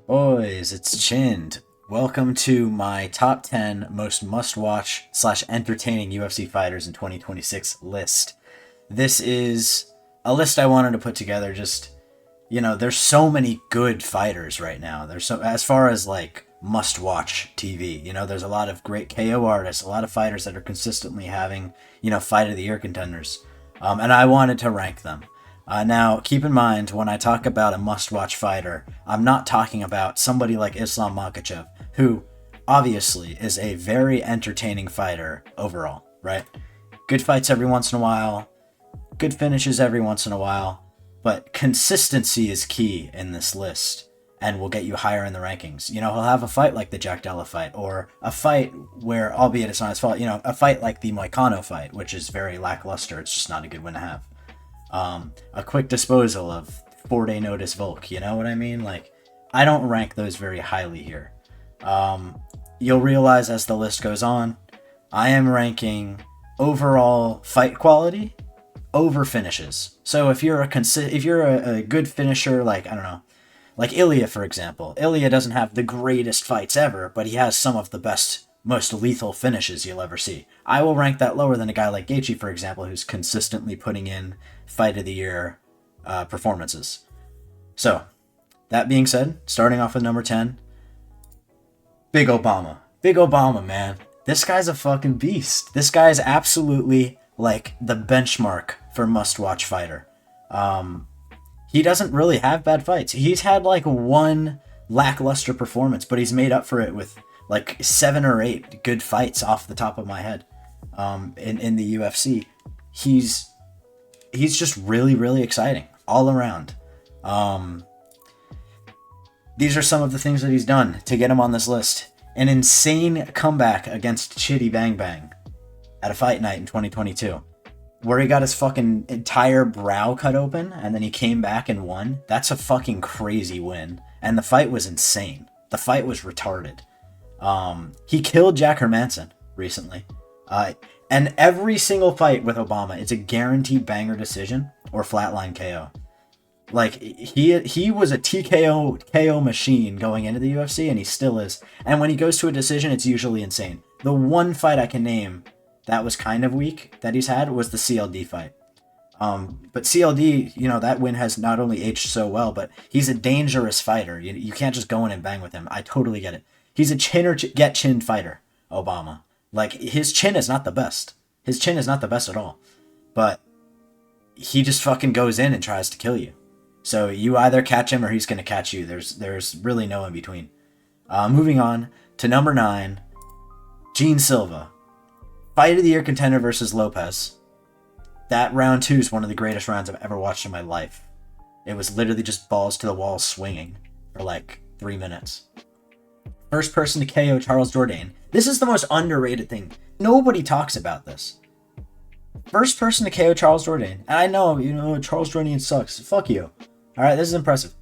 Boys, it's Chind. Welcome to my top 10 most must-watch slash entertaining UFC fighters in 2026 list. This is a list I wanted to put together. There's so many good fighters right now. As far as like must-watch TV, there's a lot of great KO artists, a lot of fighters that are consistently having, fight of the year contenders. And I wanted to rank them. Now, keep in mind, when I talk about a must-watch fighter, I'm not talking about somebody like Islam Makhachev, who obviously is a very entertaining fighter overall, right? Good fights every once in a while, good finishes every once in a while, but consistency is key in this list and will get you higher in the rankings. He'll have a fight like the Jack Della fight, or a fight where, albeit it's not his fault, a fight like the Moicano fight, which is very lackluster. It's just not a good win to have. A quick disposal of 4-day notice Volk, you know what I mean? Like, I don't rank those very highly here. You'll realize as the list goes on, I am ranking overall fight quality over finishes. So if you're a good finisher, like, I don't know, like Ilya, for example. Ilya doesn't have the greatest fights ever, but he has some of the best, most lethal finishes you'll ever see. I will rank that lower than a guy like Gaethje, for example, who's consistently putting in fight of the year performances. So, that being said, starting off with number 10, Big Obama. Big Obama, man. This guy's a fucking beast. This guy's absolutely like the benchmark for must-watch fighter. He doesn't really have bad fights. He's had like one lackluster performance, but he's made up for it with like 7 or 8 good fights off the top of my head. In the UFC, he's just really, really exciting all around. These are some of the things that he's done to get him on this list. An insane comeback against Chitty Bang Bang at a fight night in 2022, where he got his fucking entire brow cut open and then he came back and won. That's a fucking crazy win. And the fight was insane. The fight was retarded. He killed Jack Hermanson recently. And every single fight with Obama, it's a guaranteed banger decision or flatline KO. Like, he was a TKO KO machine going into the UFC, and he still is. And when he goes to a decision, it's usually insane. The one fight I can name that was kind of weak that he's had was the CLD fight. But CLD, that win has not only aged so well, but he's a dangerous fighter. You can't just go in and bang with him. I totally get it. He's a chin or get chinned fighter, Obama. Like, his chin is not the best. His chin is not the best at all. But he just fucking goes in and tries to kill you. So you either catch him or he's going to catch you. There's really no in between. Moving on to number 9, Gene Silva. Fight of the year contender versus Lopez. That round 2 is one of the greatest rounds I've ever watched in my life. It was literally just balls to the wall swinging for like 3 minutes. First person to KO Charles Jourdain. This is the most underrated thing. Nobody talks about this. First person to KO Charles Jourdain. And I know, Charles Jourdain sucks. Fuck you. Alright, this is impressive.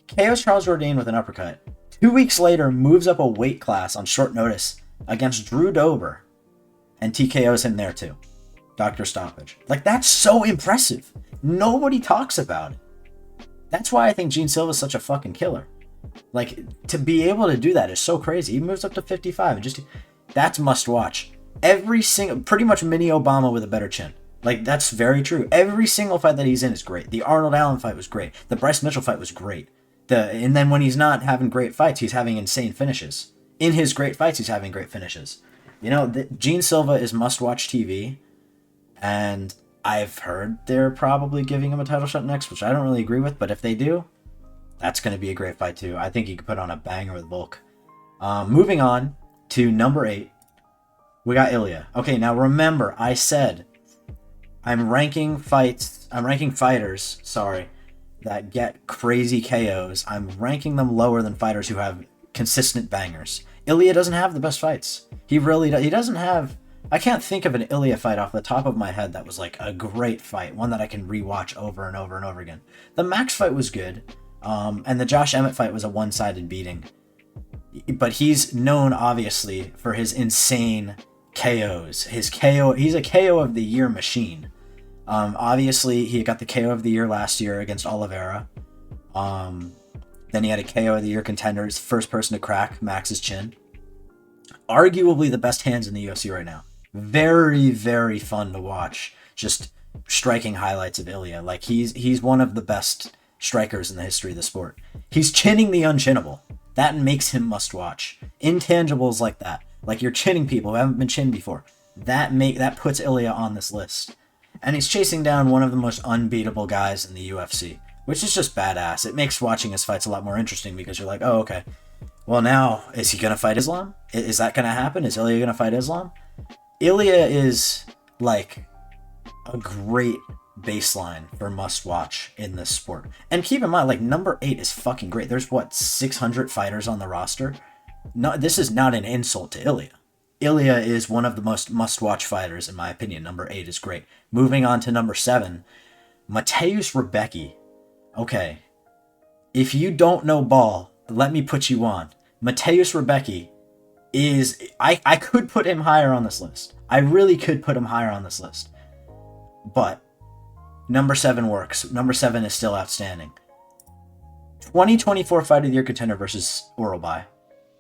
KOs Charles Jourdain with an uppercut. 2 weeks later, moves up a weight class on short notice against Drew Dober. And TKOs him there too. Dr. Stoppage. Like, that's so impressive. Nobody talks about it. That's why I think Gene Silva's such a fucking killer. Like, to be able to do that is so crazy. He moves up to 55 and that's must watch. Pretty much mini Obama with a better chin. Like, that's very true. Every single fight that he's in is great. The Arnold Allen fight was great. The Bryce Mitchell fight was great. And then when he's not having great fights, he's having insane finishes. In his great fights, he's having great finishes. Gene Silva is must-watch TV, and I've heard they're probably giving him a title shot next, which I don't really agree with, but if they do, that's going to be a great fight too. I think he could put on a banger with Volk. Moving on to number 8, we got Ilya. Okay, now remember, I said I'm ranking fighters, that get crazy KOs. I'm ranking them lower than fighters who have consistent bangers. Ilya doesn't have the best fights. He really does. He doesn't have... I can't think of an Ilya fight off the top of my head that was like a great fight, one that I can rewatch over and over and over again. The Max fight was good, and the Josh Emmett fight was a one-sided beating. But he's known, obviously, for his insane KOs. He's a KO of the year machine. Obviously, he got the KO of the year last year against Oliveira. Then he had a KO of the Year contenders, first person to crack Max's chin. Arguably the best hands in the UFC right now. Very, very fun to watch. Just striking highlights of Ilya. Like, he's one of the best strikers in the history of the sport. He's chinning the unchinnable. That makes him must watch. Intangibles like that. Like, you're chinning people who haven't been chinned before. That puts Ilya on this list. And he's chasing down one of the most unbeatable guys in the UFC, which is just badass. It makes watching his fights a lot more interesting because you're like, oh, okay. Well, now, is he going to fight Islam? Is that going to happen? Is Ilya going to fight Islam? Ilya is, like, a great baseline for must watch in this sport. And keep in mind, like, number 8 is fucking great. There's, 600 fighters on the roster? No, this is not an insult to Ilya. Ilya is one of the most must-watch fighters, in my opinion. Number 8 is great. Moving on to number 7, Mateusz Rebecki. Okay, if you don't know ball, let me put you on. Mateusz Rebecki is... I could put him higher on this list. I really could put him higher on this list. But number 7 works. Number 7 is still outstanding. 2024 Fight of the Year contender versus Uralbai.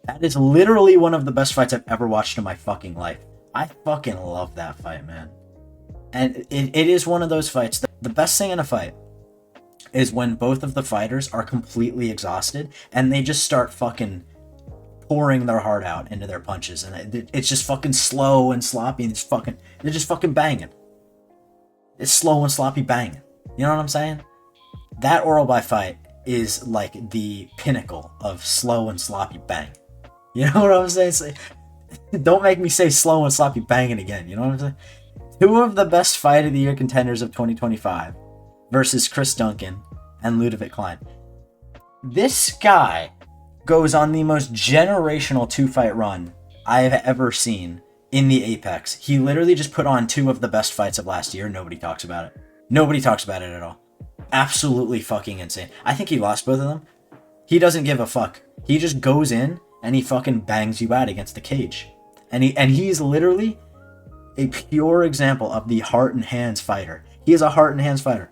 That is literally one of the best fights I've ever watched in my fucking life. I fucking love that fight, man. And it is one of those fights. The best thing in a fight is when both of the fighters are completely exhausted and they just start fucking pouring their heart out into their punches. And it's just fucking slow and sloppy and they're just fucking banging. It's slow and sloppy banging. You know what I'm saying? That Uralbai fight is like the pinnacle of slow and sloppy bang. You know what I'm saying? Don't make me say slow and sloppy banging again. You know what I'm saying? 2 of the best Fight of the Year contenders of 2025 versus Chris Duncan and Ludovic Klein. This guy goes on the most generational 2-fight run I have ever seen in the Apex. He literally just put on 2 of the best fights of last year. Nobody talks about it. Nobody talks about it at all. Absolutely fucking insane. I think he lost both of them. He doesn't give a fuck. He just goes in and he fucking bangs you out against the cage. And he's literally a pure example of the heart and hands fighter. He is a heart and hands fighter.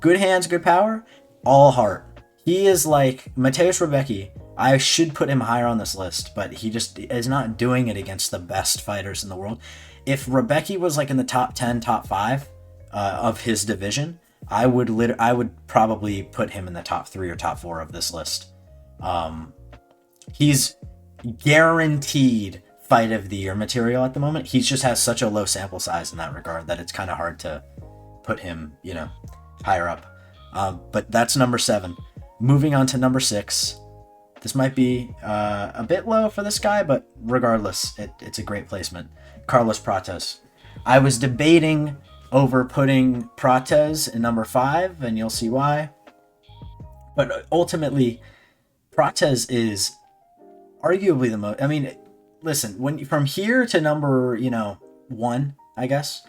Good hands, good power, all heart. He is like Mateusz Rebecki. I should put him higher on this list, but he just is not doing it against the best fighters in the world. If Rebecki was like in the top 10, top 5 of his division, I would probably put him in the top 3 or top 4 of this list. He's guaranteed Fight of the Year material at the moment. He just has such a low sample size in that regard that it's kind of hard to put him, higher up. But that's number 7. Moving on to number 6. This might be a bit low for this guy, but regardless, it's a great placement. Carlos Prates. I was debating over putting Prates in number 5, and you'll see why. But ultimately, Prates is arguably the most... I mean, listen, when from here to number, 1, I guess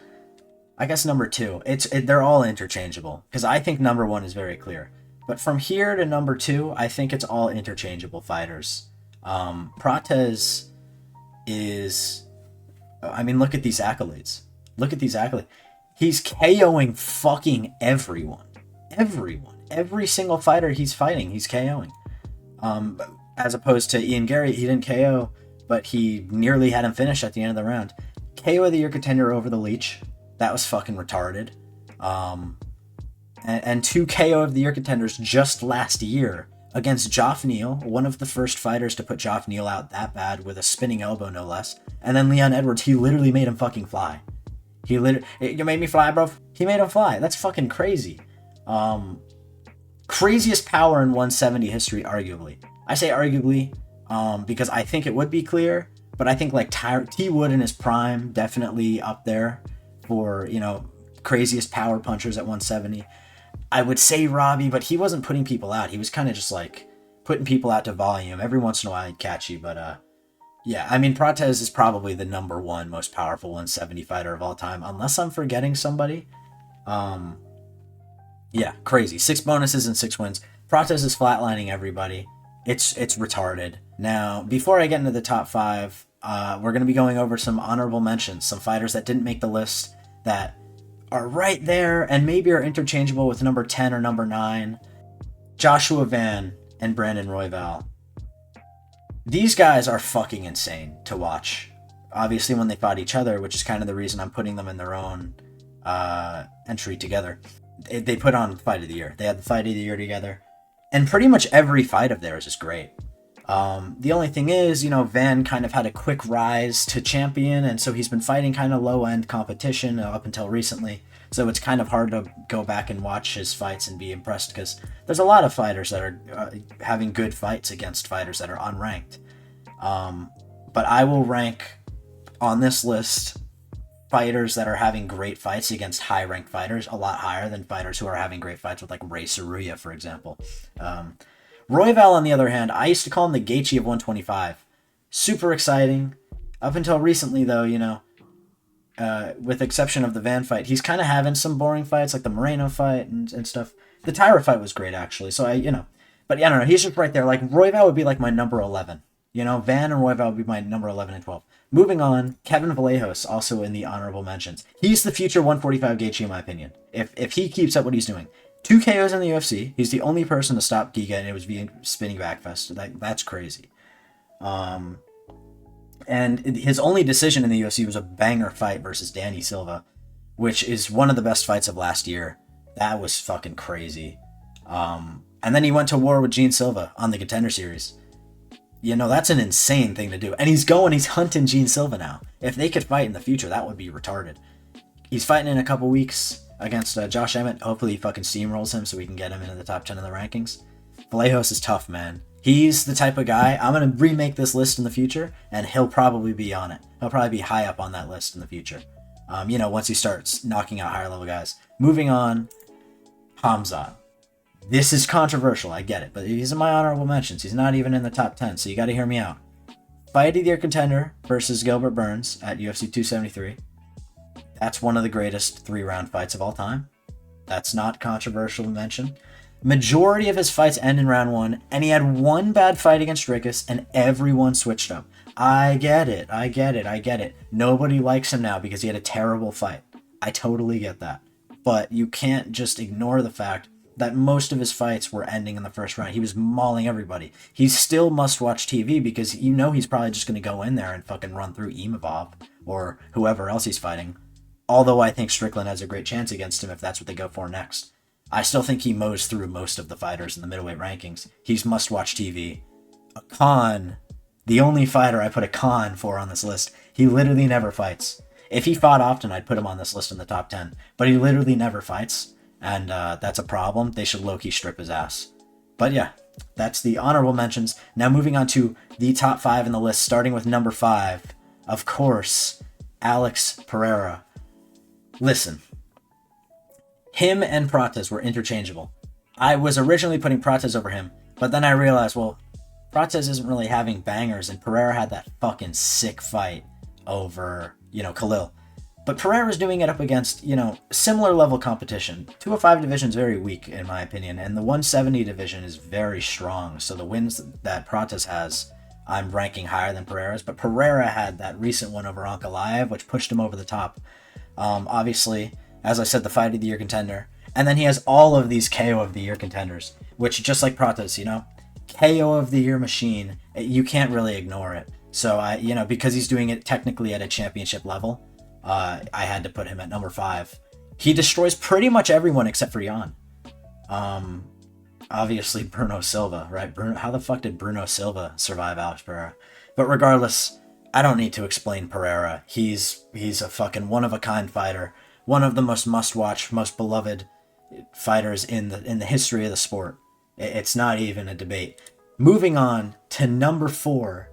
number 2, they're all interchangeable, because I think number 1 is very clear. But from here to number 2, I think it's all interchangeable fighters. Prates is... I mean, look at these accolades. He's KOing fucking everyone. Every single fighter he's fighting, he's KOing. As opposed to Ian Gary, he didn't KO, but he nearly had him finish at the end of the round. KO of the Year contender over the Leech. That was fucking retarded. And 2 KO of the Year contenders just last year against Geoff Neal, one of the first fighters to put Geoff Neal out that bad with a spinning elbow, no less. And then Leon Edwards, he literally made him fucking fly. You made me fly, bro. He made him fly. That's fucking crazy. Craziest power in 170 history, arguably. I say arguably because I think it would be clear, but I think like T. Wood in his prime, definitely up there for, craziest power punchers at 170. I would say Robbie, but he wasn't putting people out. He was kind of just like putting people out to volume. Every once in a while he'd catch you, but yeah, I mean, Prates is probably the number 1 most powerful 170 fighter of all time, unless I'm forgetting somebody. Yeah, crazy. 6 bonuses and 6 wins. Prates is flatlining everybody. It's retarded. Now, before I get into the top 5, we're going to be going over some honorable mentions, some fighters that didn't make the list that are right there and maybe are interchangeable with number 10 or number 9. Joshua Van, and Brandon Royval. These guys are fucking insane to watch. Obviously, when they fought each other, which is kind of the reason I'm putting them in their own entry together. They put on Fight of the Year. They had the Fight of the Year together. And pretty much every fight of theirs is great. The only thing is, Van kind of had a quick rise to champion, and so he's been fighting kind of low-end competition up until recently. So it's kind of hard to go back and watch his fights and be impressed, because there's a lot of fighters that are having good fights against fighters that are unranked. But I will rank on this list fighters that are having great fights against high-ranked fighters a lot higher than fighters who are having great fights with, like, Ray Saruya, for example. Royval, on the other hand, I used to call him the Gaethje of 125. Super exciting. Up until recently, though, with exception of the Van fight, he's kind of having some boring fights, like the Moreno fight and stuff. The Tyra fight was great, actually, so But, yeah, I don't know, he's just right there. Like, Royval would be, like, my number 11. Van and Royval would be my number 11 and 12. Moving on, Kevin Vallejos, also in the honorable mentions. He's the future 145 Gaethje, in my opinion. If he keeps up what he's doing. 2 KOs in the UFC. He's the only person to stop Giga, and it was via spinning backfest. That's crazy. And his only decision in the UFC was a banger fight versus Danny Silva, which is one of the best fights of last year. That was fucking crazy. And then he went to war with Gene Silva on the Contender Series. That's an insane thing to do. And he's hunting Gene Silva now. If they could fight in the future, that would be retarded. He's fighting in a couple weeks against Josh Emmett. Hopefully he fucking steamrolls him so we can get him into the top 10 of the rankings. Vallejos is tough, man. He's the type of guy, I'm going to remake this list in the future, and he'll probably be on it. He'll probably be high up on that list in the future. Once he starts knocking out higher level guys. Moving on, Khamzat. This is controversial, I get it, but he's in my honorable mentions. He's not even in the top 10, so you got to hear me out. Fight of the Year contender versus Gilbert Burns at UFC 273. That's one of the greatest 3-round fights of all time. That's not controversial to mention. Majority of his fights end in round 1, and he had one bad fight against Rickus, and everyone switched up. I get it. Nobody likes him now because he had a terrible fight. I totally get that. But you can't just ignore the fact that most of his fights were ending in the first round. He was mauling everybody. He's still must-watch TV because he's probably just going to go in there and fucking run through Imavov or whoever else he's fighting. Although I think Strickland has a great chance against him if that's what they go for next. I still think he mows through most of the fighters in the middleweight rankings. He's must-watch TV. A Khan, the only fighter I put a Khan for on this list, he literally never fights. If he fought often, I'd put him on this list in the top 10. But he literally never fights. And that's a problem. They should low-key strip his ass. But yeah, that's the honorable mentions. Now moving on to the top 5 in the list, starting with number 5. Of course, Alex Pereira. Listen. Him and Prates were interchangeable. I was originally putting Prates over him, but then I realized, Prates isn't really having bangers, and Pereira had that fucking sick fight over, Khalil. But Pereira's doing it up against, similar level competition. 205 division is very weak, in my opinion, and the 170 division is very strong. So the wins that Prates has, I'm ranking higher than Pereira's. But Pereira had that recent one over Ankalaev, which pushed him over the top. Obviously, as I said, the Fight of the Year contender. And then he has all of these KO of the Year contenders, which, just like Prates, KO of the Year machine, you can't really ignore it. So, because he's doing it technically at a championship level, I had to put him at number 5. He destroys pretty much everyone except for Jan. Obviously Bruno Silva, right? How the fuck did Bruno Silva survive Alex Pereira? But regardless, I don't need to explain Pereira. He's a fucking one-of-a-kind fighter. One of the most must-watch, most beloved fighters in the history of the sport. It's not even a debate. Moving on to number 4.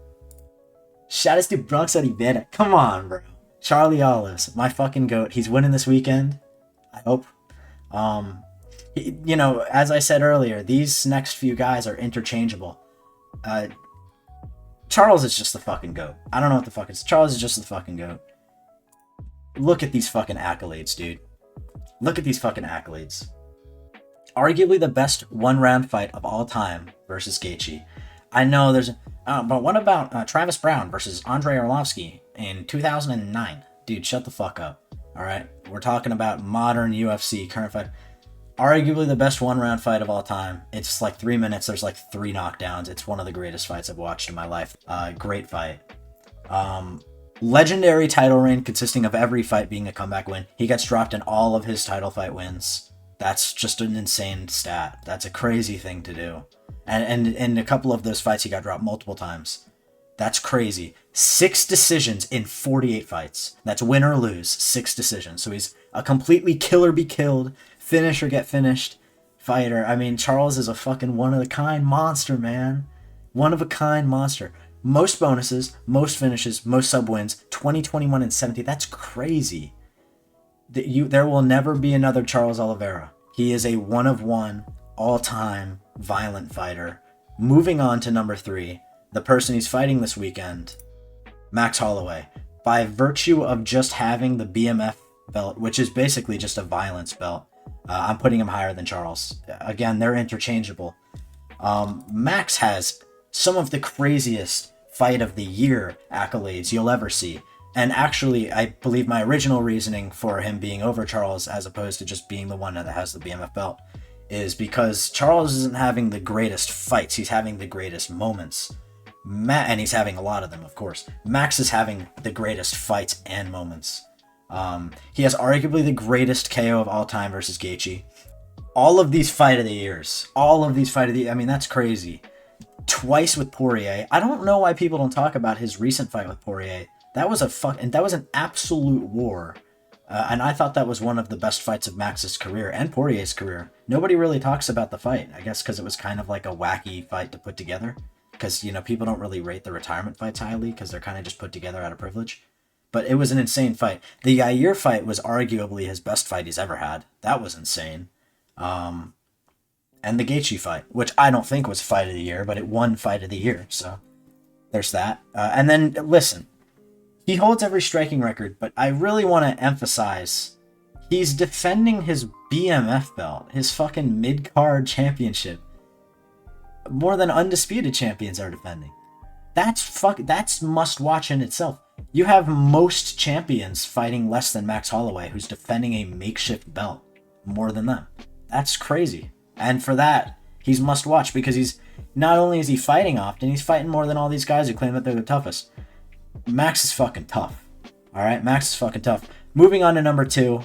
Shout out to Bronx Oliveira. Come on, bro. Charlie Olives, my fucking goat. He's winning this weekend. I hope. As I said earlier, these next few guys are interchangeable. Charles is just the fucking goat. I don't know what the fuck it's. Charles is just the fucking goat. Look at these fucking accolades, dude. Look at these fucking accolades. Arguably the best one-round fight of all time versus Gaethje. I know there's... but what about Travis Brown versus Andrei Arlovsky in 2009? Dude, shut the fuck up. Alright? We're talking about modern UFC current fight. Arguably the best one-round fight of all time. It's like 3 minutes. There's like 3 knockdowns. It's one of the greatest fights I've watched in my life. Great fight. Legendary title reign consisting of every fight being a comeback win. He gets dropped in all of his title fight wins. That's just an insane stat. That's a crazy thing to do. And in a couple of those fights, he got dropped multiple times. That's crazy. 6 decisions in 48 fights. That's win or lose. 6 decisions. So he's a completely kill or be killed, finish or get finished fighter. I mean, Charles is a fucking one-of-a-kind monster, man. One-of-a-kind monster. Most bonuses, most finishes, most sub wins, 20, 21, and 70. That's crazy. There will never be another Charles Oliveira. He is a one-of-one, all-time violent fighter. Moving on to number 3, the person he's fighting this weekend, Max Holloway. By virtue of just having the BMF belt, which is basically just a violence belt, I'm putting him higher than Charles. Again, they're interchangeable. Max has some of the craziest fight of the year accolades you'll ever see. And actually, I believe my original reasoning for him being over Charles, as opposed to just being the one that has the BMF belt, is because Charles isn't having the greatest fights. He's having the greatest moments. And he's having a lot of them, of course. Max is having the greatest fights and moments. He has arguably the greatest KO of all time versus Gaethje. All of these fight of the years. I mean, that's crazy. Twice with Poirier. I don't know why people don't talk about his recent fight with Poirier. That was an absolute war. And I thought that was one of the best fights of Max's career and Poirier's career. Nobody really talks about the fight. I guess because it was kind of like a wacky fight to put together. Because, people don't really rate the retirement fights highly because they're kind of just put together out of privilege. But it was an insane fight. The Yair fight was arguably his best fight he's ever had. That was insane. And the Gaethje fight, which I don't think was fight of the year, but it won fight of the year. So there's that. And then, listen, he holds every striking record, but I really want to emphasize he's defending his BMF belt, his fucking mid-card championship, more than undisputed champions are defending. That's must-watch in itself. You have most champions fighting less than Max Holloway, who's defending a makeshift belt more than them. That's crazy. And for that, he's must-watch because he's not only is he fighting often, he's fighting more than all these guys who claim that they're the toughest. Max is fucking tough. All right, Max is fucking tough. Moving on to number 2,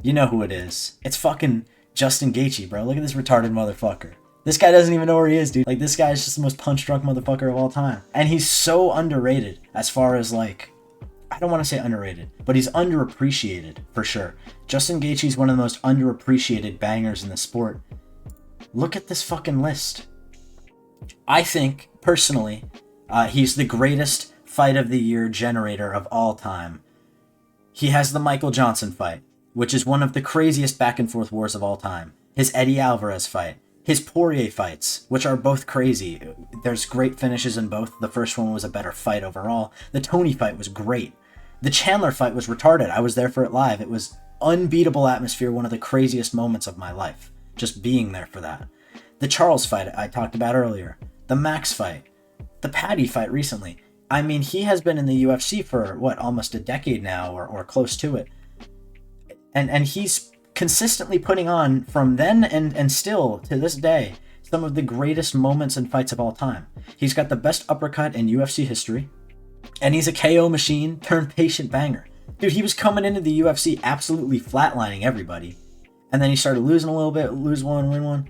you know who it is. It's fucking Justin Gaethje, bro. Look at this retarded motherfucker. This guy doesn't even know where he is, dude. Like, this guy is just the most punch-drunk motherfucker of all time. And he's so underrated as far as, like, I don't want to say underrated, but he's underappreciated, for sure. Justin Gaethje is one of the most underappreciated bangers in the sport. Look at this fucking list. I think, personally, he's the greatest fight of the year generator of all time. He has the Michael Johnson fight, which is one of the craziest back-and-forth wars of all time. His Eddie Alvarez fight. His Poirier fights, which are both crazy. There's great finishes in both. The first one was a better fight overall. The Tony fight was great. The Chandler fight was retarded. I was there for it live. It was unbeatable atmosphere, one of the craziest moments of my life. Just being there for that. The Charles fight I talked about earlier. The Max fight. The Paddy fight recently. I mean, he has been in the UFC for, almost a decade now, or close to it. And he's consistently putting on, from then and still to this day, some of the greatest moments and fights of all time. He's got the best uppercut in UFC history, and he's a KO machine turned patient banger. Dude, he was coming into the UFC absolutely flatlining everybody, and then he started losing a little bit, lose one, win one,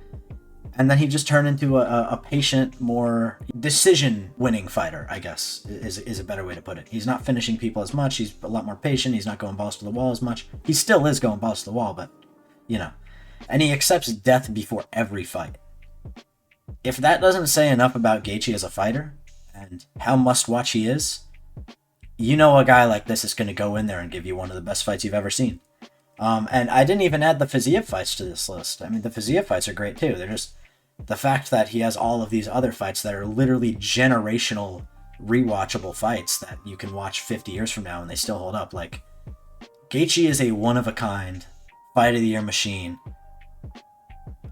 and then he just turned into a patient, more decision-winning fighter, I guess, is a better way to put it. He's not finishing people as much. He's a lot more patient. He's not going balls to the wall as much. He still is going balls to the wall, but, And he accepts death before every fight. If that doesn't say enough about Gaethje as a fighter, and how must-watch he is, a guy like this is going to go in there and give you one of the best fights you've ever seen. And I didn't even add the Fiziev fights to this list. I mean, the Fiziev fights are great too. They're just the fact that he has all of these other fights that are literally generational, rewatchable fights that you can watch 50 years from now and they still hold up. Like, Gaethje is a one-of-a-kind, fight of the year machine.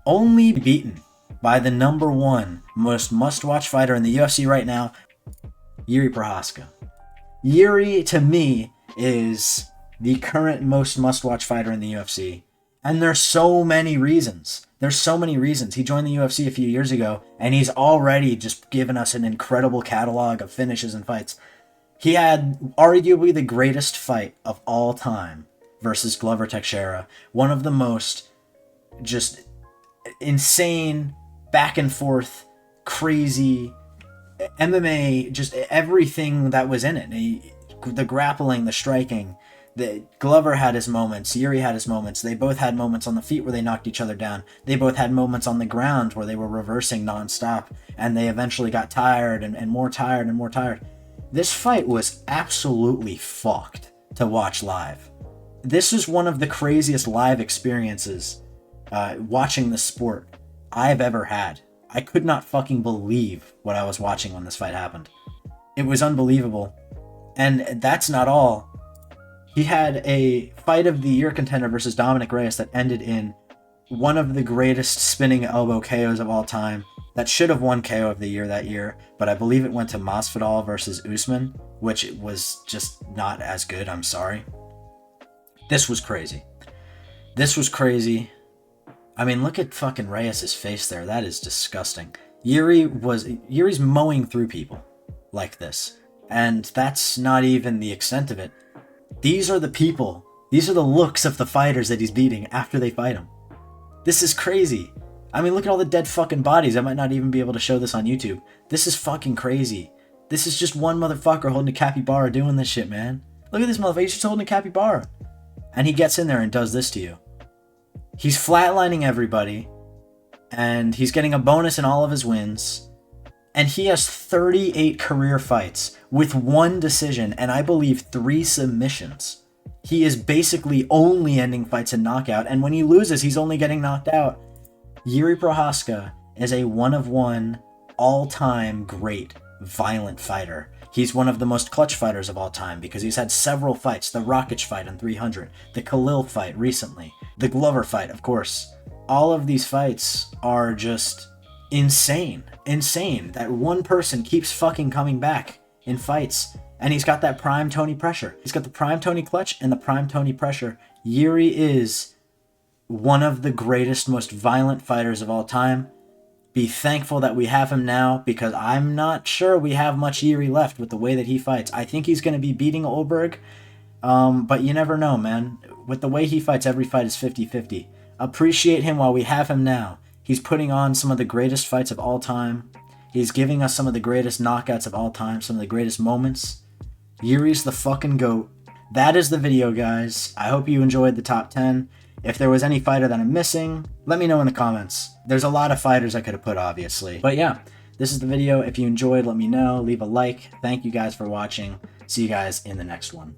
Only beaten by the number 1 most must-watch fighter in the UFC right now, Jiri Prochazka. Jiri, to me, is the current most must-watch fighter in the UFC, And there's so many reasons. There's so many reasons. He joined the UFC a few years ago, and he's already just given us an incredible catalog of finishes and fights. He had arguably the greatest fight of all time versus Glover Teixeira. One of the most just insane, back and forth, crazy MMA, just everything that was in it. The grappling, the striking. Glover had his moments. Yuri had his moments. They both had moments on the feet where they knocked each other down. They both had moments on the ground where they were reversing nonstop, and they eventually got tired and more tired and more tired. This fight was absolutely fucked to watch live. This is one of the craziest live experiences watching the sport I've ever had. I could not fucking believe what I was watching when this fight happened. It was unbelievable. And that's not all. He had a fight of the year contender versus Dominic Reyes that ended in one of the greatest spinning elbow KOs of all time. That should have won KO of the year that year, but I believe it went to Masvidal versus Usman, which was just not as good. I'm sorry. This was crazy. This was crazy. I mean, look at fucking Reyes' face there. That is disgusting. Yuri's mowing through people like this. And that's not even the extent of it. These are the people. These are the looks of the fighters that he's beating after they fight him. This is crazy. I mean, look at all the dead fucking bodies. I might not even be able to show this on YouTube. This is fucking crazy. This is just one motherfucker holding a capybara doing this shit, man. Look at this motherfucker. He's just holding a capybara. And he gets in there and does this to you. He's flatlining everybody. And he's getting a bonus in all of his wins. And he has 38 career fights with 1 decision and I believe 3 submissions. He is basically only ending fights in knockout, and when he loses, he's only getting knocked out. Jiri Prochazka is a one-of-one, all-time great, violent fighter. He's one of the most clutch fighters of all time because he's had several fights. The Rakic fight in 300, the Khalil fight recently, the Glover fight, of course. All of these fights are just insane that one person keeps fucking coming back in fights, and he's got that prime Tony pressure. He's got the prime Tony clutch and the prime Tony pressure. Jiri is one of the greatest, most violent fighters of all time. Be thankful that we have him now, because I'm not sure we have much Jiri left with the way that he fights. I think he's going to be beating Oldberg, but you never know, man. With the way he fights, every fight is 50-50. Appreciate him while we have him now. He's putting on some of the greatest fights of all time. He's giving us some of the greatest knockouts of all time, some of the greatest moments. Jiri's the fucking GOAT. That is the video, guys. I hope you enjoyed the top 10. If there was any fighter that I'm missing, let me know in the comments. There's a lot of fighters I could have put, obviously. But yeah, this is the video. If you enjoyed, let me know. Leave a like. Thank you guys for watching. See you guys in the next one.